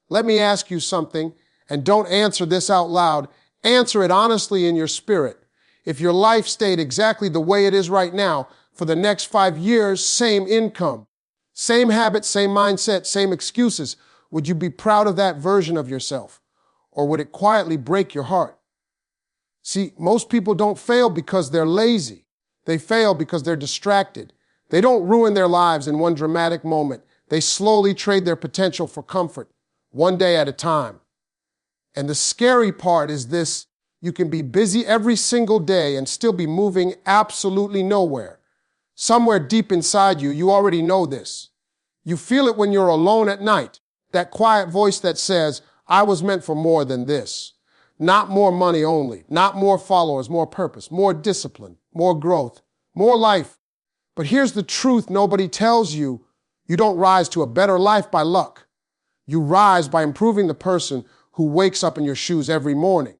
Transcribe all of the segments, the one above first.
Let me ask you something, and don't answer this out loud. Answer it honestly in your spirit. If your life stayed exactly the way it is right now for the next 5 years, same income, same habits, same mindset, same excuses, would you be proud of that version of yourself? Or would it quietly break your heart? See, most people don't fail because they're lazy. They fail because they're distracted. They don't ruin their lives in one dramatic moment. They slowly trade their potential for comfort, one day at a time. And the scary part is this: you can be busy every single day and still be moving absolutely nowhere. Somewhere deep inside you, you already know this. You feel it when you're alone at night, that quiet voice that says, I was meant for more than this. Not more money only, not more followers, more purpose, more discipline, more growth, more life. But here's the truth nobody tells you. You don't rise to a better life by luck. You rise by improving the person who wakes up in your shoes every morning.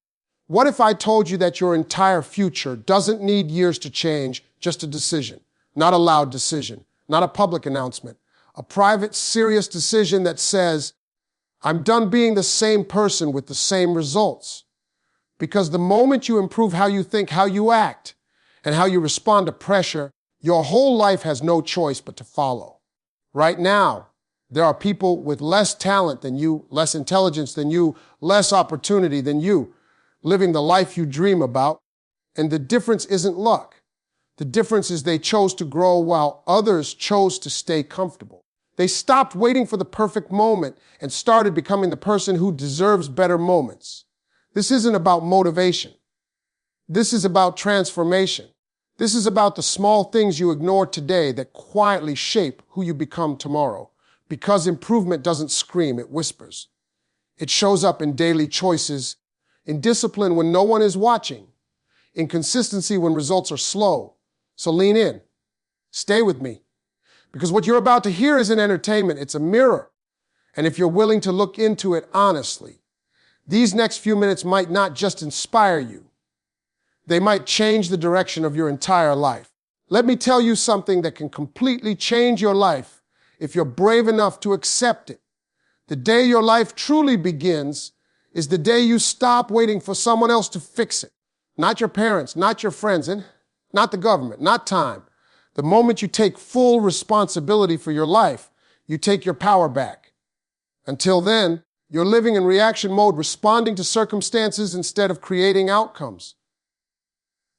What if I told you that your entire future doesn't need years to change, just a decision? Not a loud decision, not a public announcement, a private, serious decision that says, I'm done being the same person with the same results. Because the moment you improve how you think, how you act, and how you respond to pressure, your whole life has no choice but to follow. Right now, there are people with less talent than you, less intelligence than you, less opportunity than you, living the life you dream about. And the difference isn't luck. The difference is they chose to grow while others chose to stay comfortable. They stopped waiting for the perfect moment and started becoming the person who deserves better moments. This isn't about motivation. This is about transformation. This is about the small things you ignore today that quietly shape who you become tomorrow. Because improvement doesn't scream, it whispers. It shows up in daily choices, in discipline when no one is watching, in consistency when results are slow. So lean in. Stay with me. Because what you're about to hear isn't entertainment, it's a mirror. And if you're willing to look into it honestly, these next few minutes might not just inspire you. They might change the direction of your entire life. Let me tell you something that can completely change your life if you're brave enough to accept it. The day your life truly begins is the day you stop waiting for someone else to fix it. Not your parents, not your friends, and not the government, not time. The moment you take full responsibility for your life, you take your power back. Until then, you're living in reaction mode, responding to circumstances instead of creating outcomes.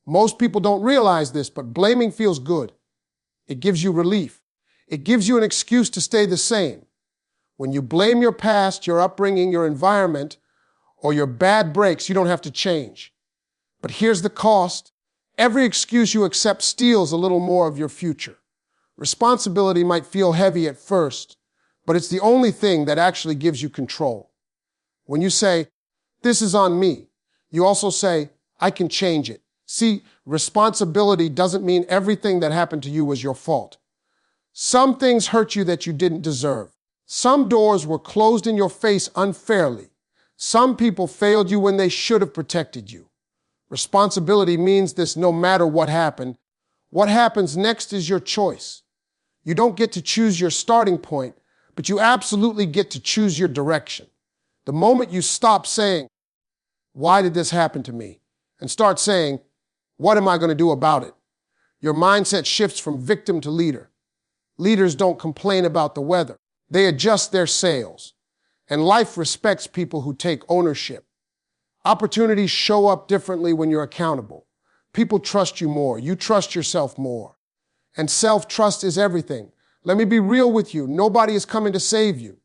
Most people don't realize this, but blaming feels good. It gives you relief. It gives you an excuse to stay the same. When you blame your past, your upbringing, your environment, or your bad breaks, you don't have to change. But here's the cost. Every excuse you accept steals a little more of your future. Responsibility might feel heavy at first, but it's the only thing that actually gives you control. When you say, this is on me, you also say, I can change it. See, responsibility doesn't mean everything that happened to you was your fault. Some things hurt you that you didn't deserve. Some doors were closed in your face unfairly. Some people failed you when they should have protected you. Responsibility means this no matter what happened. What happens next is your choice. You don't get to choose your starting point, but you absolutely get to choose your direction. The moment you stop saying, why did this happen to me? And start saying, what am I going to do about it? Your mindset shifts from victim to leader. Leaders don't complain about the weather. They adjust their sails. And life respects people who take ownership. Opportunities show up differently when you're accountable. People trust you more. You trust yourself more. And self-trust is everything. Let me be real with you. Nobody is coming to save you.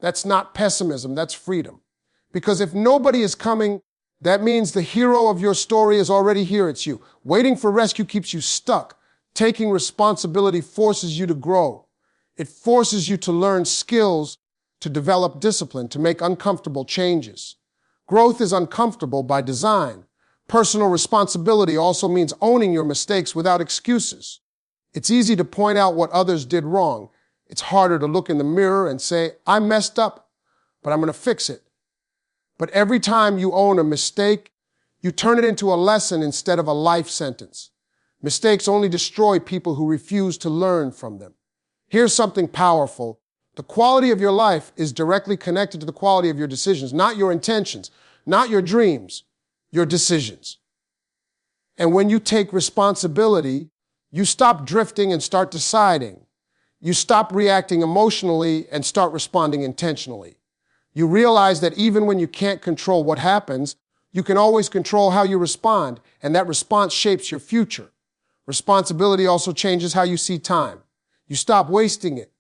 That's not pessimism. That's freedom. Because if nobody is coming, that means the hero of your story is already here. It's you. Waiting for rescue keeps you stuck. Taking responsibility forces you to grow. It forces you to learn skills, to develop discipline, to make uncomfortable changes. Growth is uncomfortable by design. Personal responsibility also means owning your mistakes without excuses. It's easy to point out what others did wrong. It's harder to look in the mirror and say, I messed up, but I'm going to fix it. But every time you own a mistake, you turn it into a lesson instead of a life sentence. Mistakes only destroy people who refuse to learn from them. Here's something powerful. The quality of your life is directly connected to the quality of your decisions, not your intentions, not your dreams, your decisions. And when you take responsibility, you stop drifting and start deciding. You stop reacting emotionally and start responding intentionally. You realize that even when you can't control what happens, you can always control how you respond, and that response shapes your future. Responsibility also changes how you see time. You stop wasting it.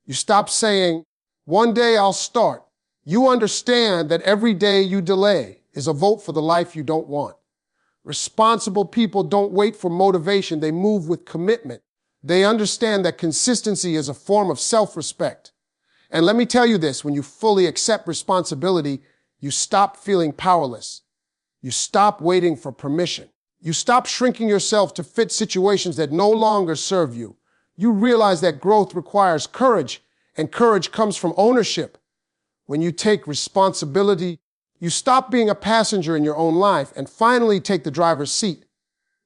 You stop saying, one day I'll start. You understand that every day you delay is a vote for the life you don't want. Responsible people don't wait for motivation, they move with commitment. They understand that consistency is a form of self-respect. And let me tell you this, when you fully accept responsibility, you stop feeling powerless. You stop waiting for permission. You stop shrinking yourself to fit situations that no longer serve you. You realize that growth requires courage, and courage comes from ownership. When you take responsibility, you stop being a passenger in your own life and finally take the driver's seat.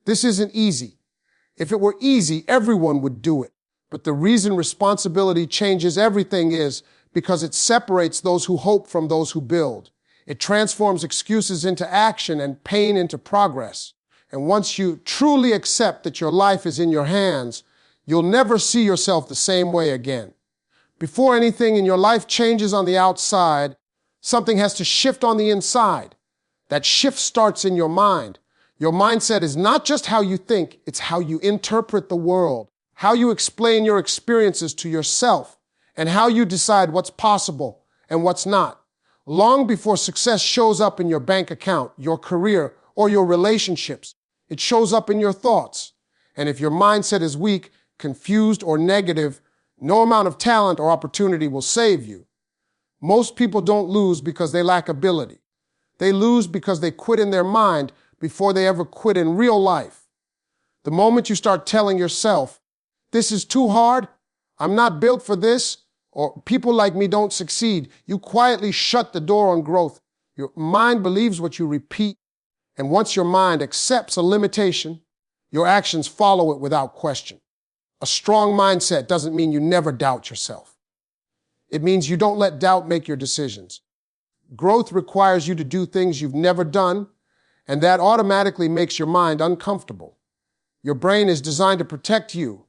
This isn't easy. If it were easy, everyone would do it. But the reason responsibility changes everything is because it separates those who hope from those who build. It transforms excuses into action and pain into progress. And once you truly accept that your life is in your hands, you'll never see yourself the same way again. Before anything in your life changes on the outside, something has to shift on the inside. That shift starts in your mind. Your mindset is not just how you think, it's how you interpret the world, how you explain your experiences to yourself, and how you decide what's possible and what's not. Long before success shows up in your bank account, your career, or your relationships, it shows up in your thoughts. And if your mindset is weak, confused, or negative, no amount of talent or opportunity will save you. Most people don't lose because they lack ability. They lose because they quit in their mind before they ever quit in real life. The moment you start telling yourself, this is too hard, I'm not built for this, or people like me don't succeed, you quietly shut the door on growth. Your mind believes what you repeat, and once your mind accepts a limitation, your actions follow it without question. A strong mindset doesn't mean you never doubt yourself. It means you don't let doubt make your decisions. Growth requires you to do things you've never done, and that automatically makes your mind uncomfortable. Your brain is designed to protect you,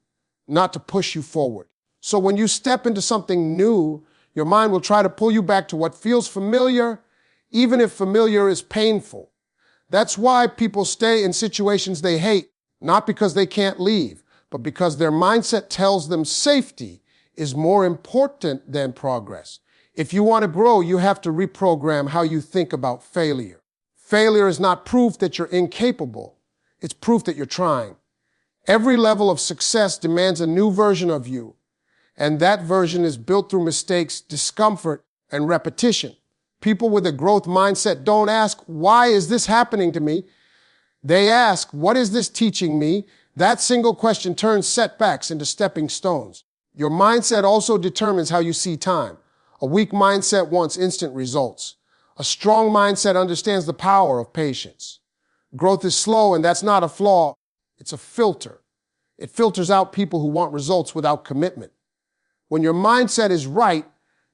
not to push you forward. So when you step into something new, your mind will try to pull you back to what feels familiar, even if familiar is painful. That's why people stay in situations they hate, not because they can't leave, but because their mindset tells them safety is more important than progress. If you want to grow, you have to reprogram how you think about failure. Failure is not proof that you're incapable. It's proof that you're trying. Every level of success demands a new version of you, and that version is built through mistakes, discomfort, and repetition. People with a growth mindset don't ask, why is this happening to me? They ask, what is this teaching me? That single question turns setbacks into stepping stones. Your mindset also determines how you see time. A weak mindset wants instant results. A strong mindset understands the power of patience. Growth is slow, and that's not a flaw. It's a filter. It filters out people who want results without commitment. When your mindset is right,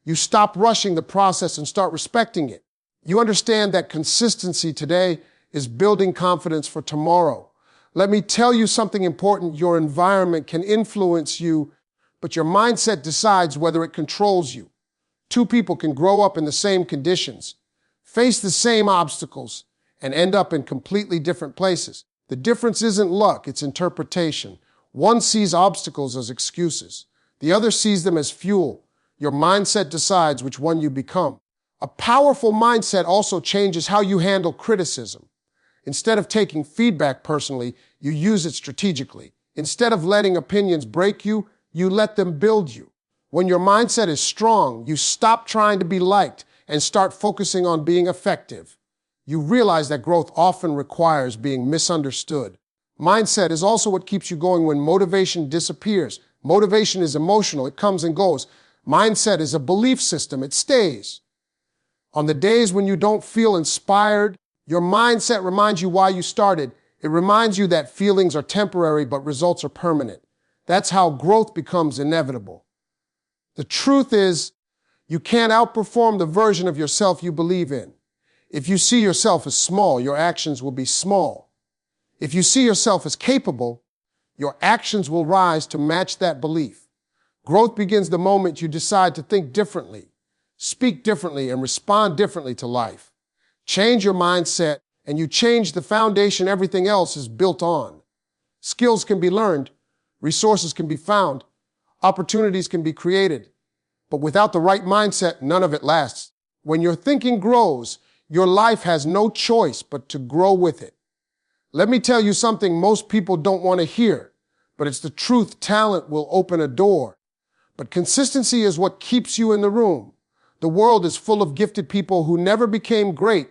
you stop rushing the process and start respecting it. You understand that consistency today is building confidence for tomorrow. Let me tell you something important. Your environment can influence you, but your mindset decides whether it controls you. Two people can grow up in the same conditions, face the same obstacles, and end up in completely different places. The difference isn't luck, it's interpretation. One sees obstacles as excuses. The other sees them as fuel. Your mindset decides which one you become. A powerful mindset also changes how you handle criticism. Instead of taking feedback personally, you use it strategically. Instead of letting opinions break you, you let them build you. When your mindset is strong, you stop trying to be liked and start focusing on being effective. You realize that growth often requires being misunderstood. Mindset is also what keeps you going when motivation disappears. Motivation is emotional, it comes and goes. Mindset is a belief system, it stays. On the days when you don't feel inspired, your mindset reminds you why you started. It reminds you that feelings are temporary, but results are permanent. That's how growth becomes inevitable. The truth is, you can't outperform the version of yourself you believe in. If you see yourself as small, your actions will be small. If you see yourself as capable, your actions will rise to match that belief. Growth begins the moment you decide to think differently, speak differently, and respond differently to life. Change your mindset, and you change the foundation everything else is built on. Skills can be learned, resources can be found, opportunities can be created. But without the right mindset, none of it lasts. When your thinking grows, your life has no choice but to grow with it. Let me tell you something most people don't want to hear, but it's the truth. Talent will open a door, but consistency is what keeps you in the room. The world is full of gifted people who never became great,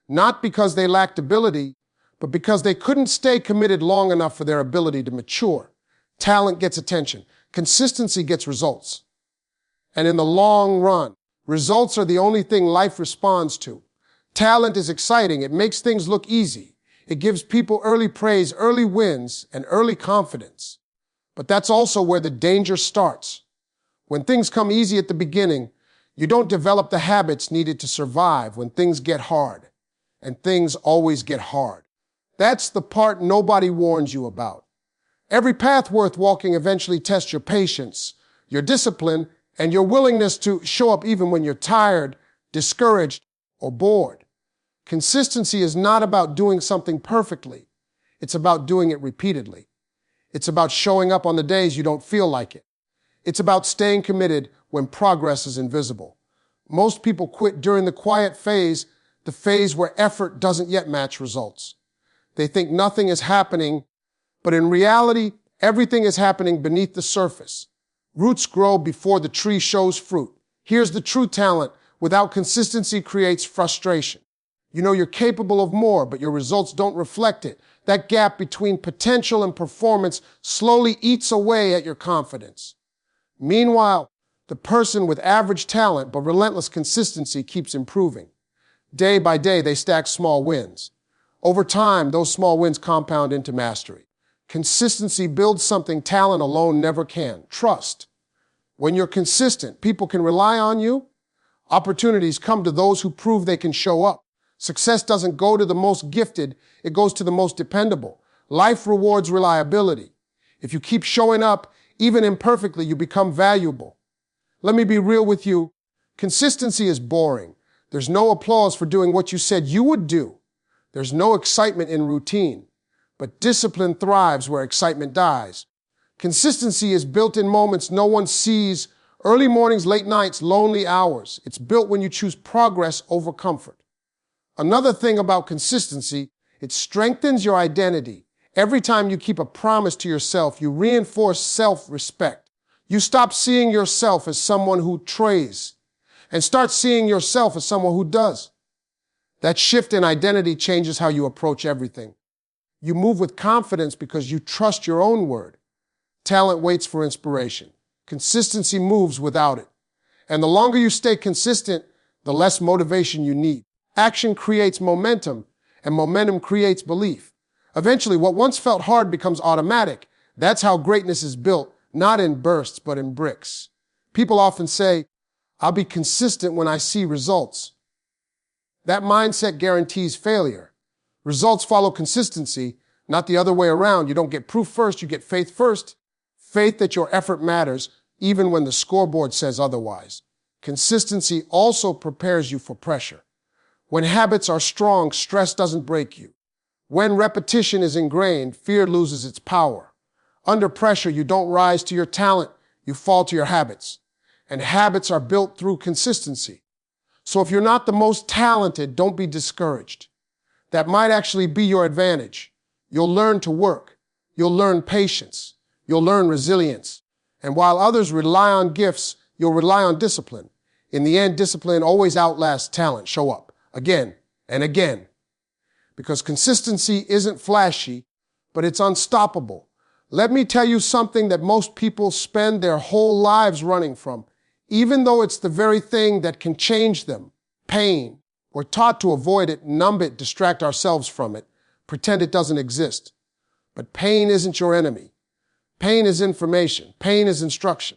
not because they lacked ability, but because they couldn't stay committed long enough for their ability to mature. Talent gets attention. Consistency gets results. And in the long run, results are the only thing life responds to. Talent is exciting. It makes things look easy. It gives people early praise, early wins, and early confidence. But that's also where the danger starts. When things come easy at the beginning, you don't develop the habits needed to survive when things get hard. And things always get hard. That's the part nobody warns you about. Every path worth walking eventually tests your patience, your discipline, and your willingness to show up even when you're tired, discouraged, or bored. Consistency is not about doing something perfectly. It's about doing it repeatedly. It's about showing up on the days you don't feel like it. It's about staying committed when progress is invisible. Most people quit during the quiet phase, the phase where effort doesn't yet match results. They think nothing is happening, but in reality, everything is happening beneath the surface. Roots grow before the tree shows fruit. Here's the true talent. Without consistency creates frustration. You know you're capable of more, but your results don't reflect it. That gap between potential and performance slowly eats away at your confidence. Meanwhile, the person with average talent but relentless consistency keeps improving. Day by day, they stack small wins. Over time, those small wins compound into mastery. Consistency builds something talent alone never can: trust. When you're consistent, people can rely on you. Opportunities come to those who prove they can show up. Success doesn't go to the most gifted, it goes to the most dependable. Life rewards reliability. If you keep showing up, even imperfectly, you become valuable. Let me be real with you. Consistency is boring. There's no applause for doing what you said you would do. There's no excitement in routine. But discipline thrives where excitement dies. Consistency is built in moments no one sees: early mornings, late nights, lonely hours. It's built when you choose progress over comfort. Another thing about consistency, it strengthens your identity. Every time you keep a promise to yourself, you reinforce self-respect. You stop seeing yourself as someone who trays and start seeing yourself as someone who does. That shift in identity changes how you approach everything. You move with confidence because you trust your own word. Talent waits for inspiration. Consistency moves without it. And the longer you stay consistent, the less motivation you need. Action creates momentum, and momentum creates belief. Eventually, what once felt hard becomes automatic. That's how greatness is built, not in bursts, but in bricks. People often say, "I'll be consistent when I see results." That mindset guarantees failure. Results follow consistency, not the other way around. You don't get proof first, you get faith first. Faith that your effort matters, even when the scoreboard says otherwise. Consistency also prepares you for pressure. When habits are strong, stress doesn't break you. When repetition is ingrained, fear loses its power. Under pressure, you don't rise to your talent, you fall to your habits. And habits are built through consistency. So if you're not the most talented, don't be discouraged. That might actually be your advantage. You'll learn to work. You'll learn patience. You'll learn resilience. And while others rely on gifts, you'll rely on discipline. In the end, discipline always outlasts talent. Show up again and again. Because consistency isn't flashy, but it's unstoppable. Let me tell you something that most people spend their whole lives running from, even though it's the very thing that can change them: pain. We're taught to avoid it, numb it, distract ourselves from it, pretend it doesn't exist. But pain isn't your enemy. Pain is information. Pain is instruction.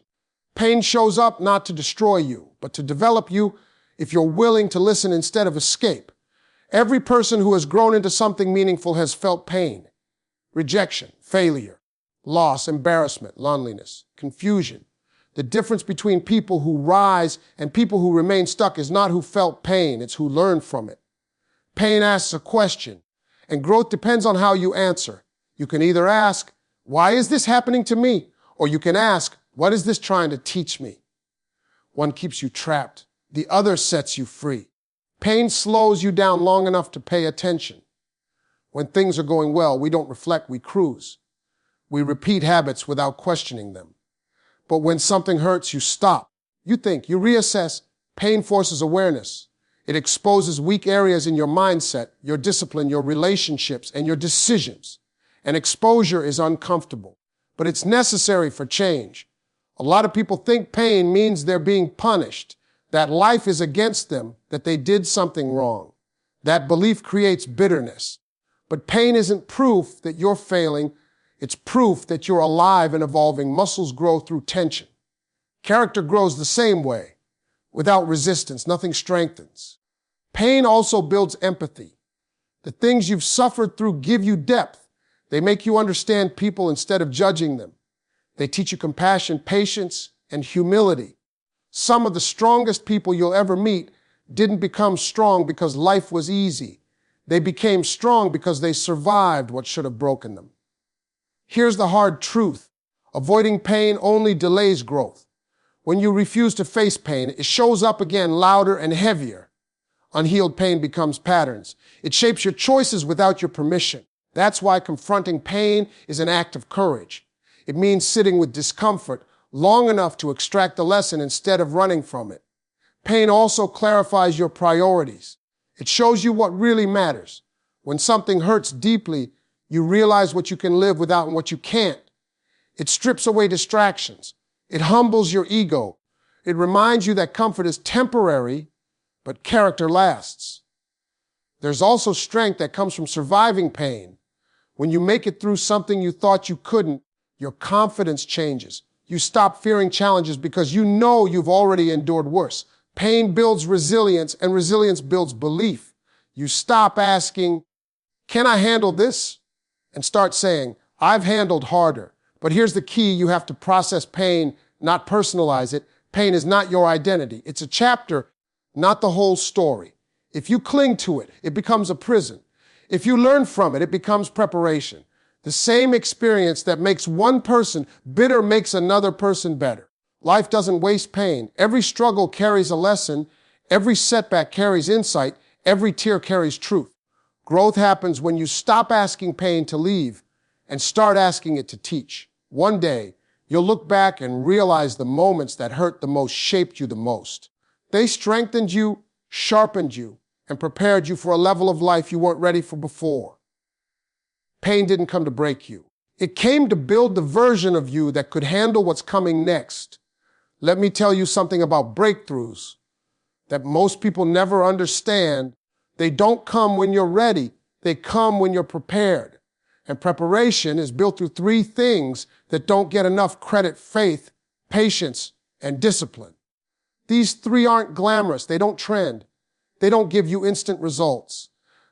Pain shows up not to destroy you, but to develop you if you're willing to listen instead of escape. Every person who has grown into something meaningful has felt pain, rejection, failure, loss, embarrassment, loneliness, confusion. The difference between people who rise and people who remain stuck is not who felt pain, it's who learned from it. Pain asks a question, and growth depends on how you answer. You can either ask, why is this happening to me? Or you can ask, what is this trying to teach me? One keeps you trapped. The other sets you free. Pain slows you down long enough to pay attention. When things are going well, we don't reflect, we cruise. We repeat habits without questioning them. But when something hurts, you stop. You think, you reassess. Pain forces awareness. It exposes weak areas in your mindset, your discipline, your relationships, and your decisions. And exposure is uncomfortable, but it's necessary for change. A lot of people think pain means they're being punished, that life is against them, that they did something wrong. That belief creates bitterness. But pain isn't proof that you're failing. It's proof that you're alive and evolving. Muscles grow through tension. Character grows the same way. Without resistance, nothing strengthens. Pain also builds empathy. The things you've suffered through give you depth. They make you understand people instead of judging them. They teach you compassion, patience, and humility. Some of the strongest people you'll ever meet didn't become strong because life was easy. They became strong because they survived what should have broken them. Here's the hard truth. Avoiding pain only delays growth. When you refuse to face pain, it shows up again louder and heavier. Unhealed pain becomes patterns. It shapes your choices without your permission. That's why confronting pain is an act of courage. It means sitting with discomfort long enough to extract the lesson instead of running from it. Pain also clarifies your priorities. It shows you what really matters. When something hurts deeply, you realize what you can live without and what you can't. It strips away distractions. It humbles your ego. It reminds you that comfort is temporary, but character lasts. There's also strength that comes from surviving pain. When you make it through something you thought you couldn't, your confidence changes. You stop fearing challenges because you know you've already endured worse. Pain builds resilience, and resilience builds belief. You stop asking, can I handle this? And start saying, I've handled harder. But here's the key, you have to process pain, not personalize it. Pain is not your identity. It's a chapter, not the whole story. If you cling to it, it becomes a prison. If you learn from it, it becomes preparation. The same experience that makes one person bitter makes another person better. Life doesn't waste pain. Every struggle carries a lesson. Every setback carries insight. Every tear carries truth. Growth happens when you stop asking pain to leave and start asking it to teach. One day, you'll look back and realize the moments that hurt the most shaped you the most. They strengthened you, sharpened you, and prepared you for a level of life you weren't ready for before. Pain didn't come to break you. It came to build the version of you that could handle what's coming next. Let me tell you something about breakthroughs that most people never understand. They don't come when you're ready. They come when you're prepared. And preparation is built through three things that don't get enough credit: faith, patience, and discipline. These three aren't glamorous. They don't trend. They don't give you instant results.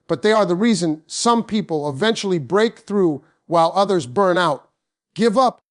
But they are the reason some people eventually break through while others burn out, give up,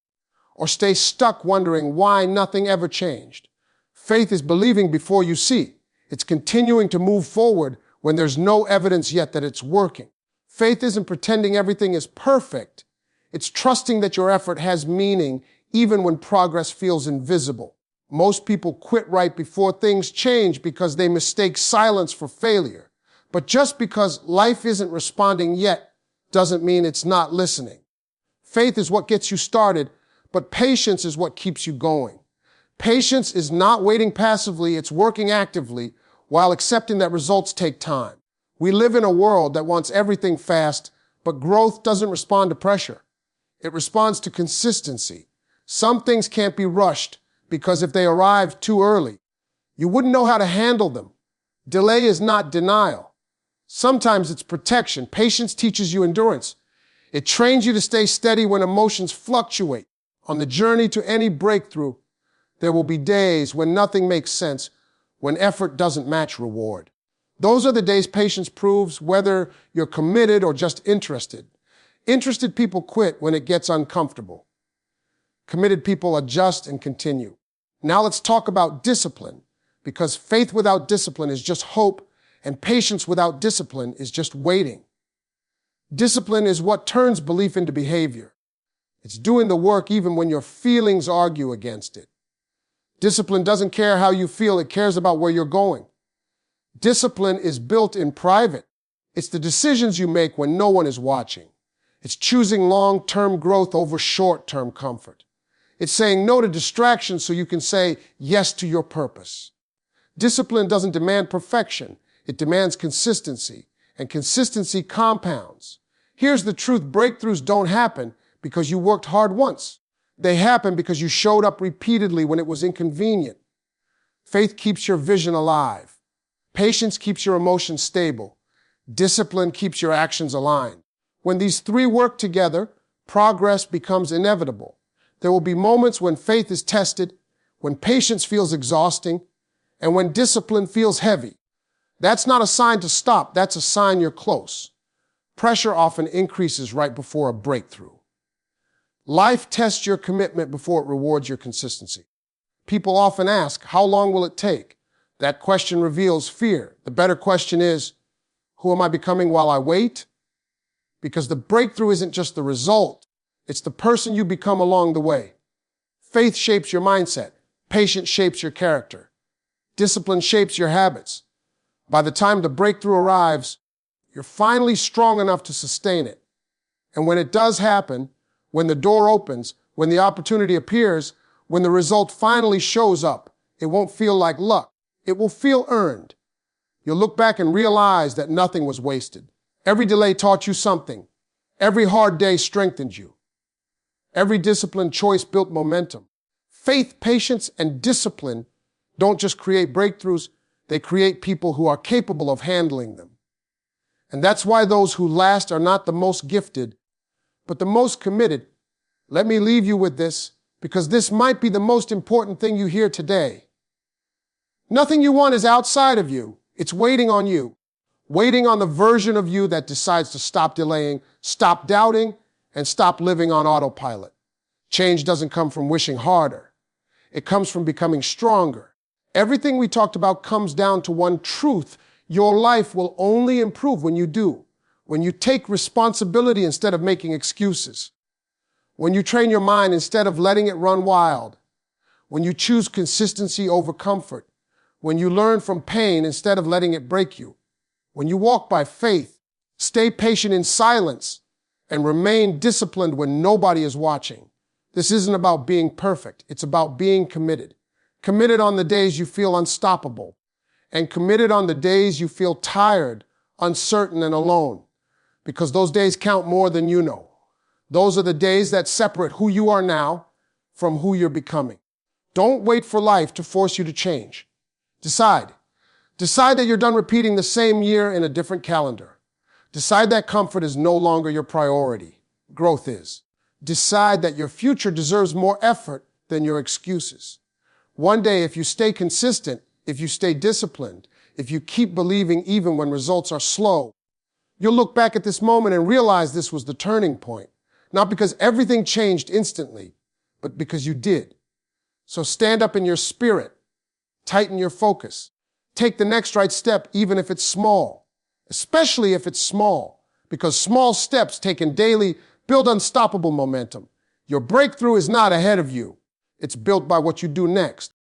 or stay stuck wondering why nothing ever changed. Faith is believing before you see. It's continuing to move forward when there's no evidence yet that it's working. Faith isn't pretending everything is perfect. It's trusting that your effort has meaning even when progress feels invisible. Most people quit right before things change because they mistake silence for failure. But just because life isn't responding yet doesn't mean it's not listening. Faith is what gets you started, but patience is what keeps you going. Patience is not waiting passively, it's working actively while accepting that results take time. We live in a world that wants everything fast, but growth doesn't respond to pressure. It responds to consistency. Some things can't be rushed because if they arrive too early, you wouldn't know how to handle them. Delay is not denial. Sometimes it's protection. Patience teaches you endurance. It trains you to stay steady when emotions fluctuate. On the journey to any breakthrough, There will be days when nothing makes sense, when effort doesn't match reward. Those are the days patience proves whether you're committed or just interested. Interested people quit when it gets uncomfortable. Committed people adjust and continue. Now let's talk about discipline, because faith without discipline is just hope, and patience without discipline is just waiting. Discipline is what turns belief into behavior. It's doing the work even when your feelings argue against it. Discipline doesn't care how you feel, it cares about where you're going. Discipline is built in private. It's the decisions you make when no one is watching. It's choosing long-term growth over short-term comfort. It's saying no to distractions so you can say yes to your purpose. Discipline doesn't demand perfection. It demands consistency, and consistency compounds. Here's the truth: breakthroughs don't happen because you worked hard once. They happen because you showed up repeatedly when it was inconvenient. Faith keeps your vision alive. Patience keeps your emotions stable. Discipline keeps your actions aligned. When these three work together, progress becomes inevitable. There will be moments when faith is tested, when patience feels exhausting, and when discipline feels heavy. That's not a sign to stop. That's a sign you're close. Pressure often increases right before a breakthrough. Life tests your commitment before it rewards your consistency. People often ask, how long will it take? That question reveals fear. The better question is, who am I becoming while I wait? Because the breakthrough isn't just the result. It's the person you become along the way. Faith shapes your mindset. Patience shapes your character. Discipline shapes your habits. By the time the breakthrough arrives, you're finally strong enough to sustain it. And when it does happen, when the door opens, when the opportunity appears, when the result finally shows up, it won't feel like luck. It will feel earned. You'll look back and realize that nothing was wasted. Every delay taught you something. Every hard day strengthened you. Every disciplined choice built momentum. Faith, patience, and discipline don't just create breakthroughs, they create people who are capable of handling them. And that's why those who last are not the most gifted, but the most committed. Let me leave you with this, because this might be the most important thing you hear today. Nothing you want is outside of you. It's waiting on you. Waiting on the version of you that decides to stop delaying, stop doubting, and stop living on autopilot. Change doesn't come from wishing harder. It comes from becoming stronger. Everything we talked about comes down to one truth. Your life will only improve when you do. When you take responsibility instead of making excuses. When you train your mind instead of letting it run wild. When you choose consistency over comfort. When you learn from pain instead of letting it break you. When you walk by faith, stay patient in silence, and remain disciplined when nobody is watching. This isn't about being perfect. It's about being committed. Committed on the days you feel unstoppable, and committed on the days you feel tired, uncertain, and alone. Because those days count more than you know. Those are the days that separate who you are now from who you're becoming. Don't wait for life to force you to change. Decide. Decide that you're done repeating the same year in a different calendar. Decide that comfort is no longer your priority. Growth is. Decide that your future deserves more effort than your excuses. One day, if you stay consistent, if you stay disciplined, if you keep believing even when results are slow, you'll look back at this moment and realize this was the turning point. Not because everything changed instantly, but because you did. So stand up in your spirit. Tighten your focus. Take the next right step, even if it's small. Especially if it's small, because small steps taken daily build unstoppable momentum. Your breakthrough is not ahead of you. It's built by what you do next.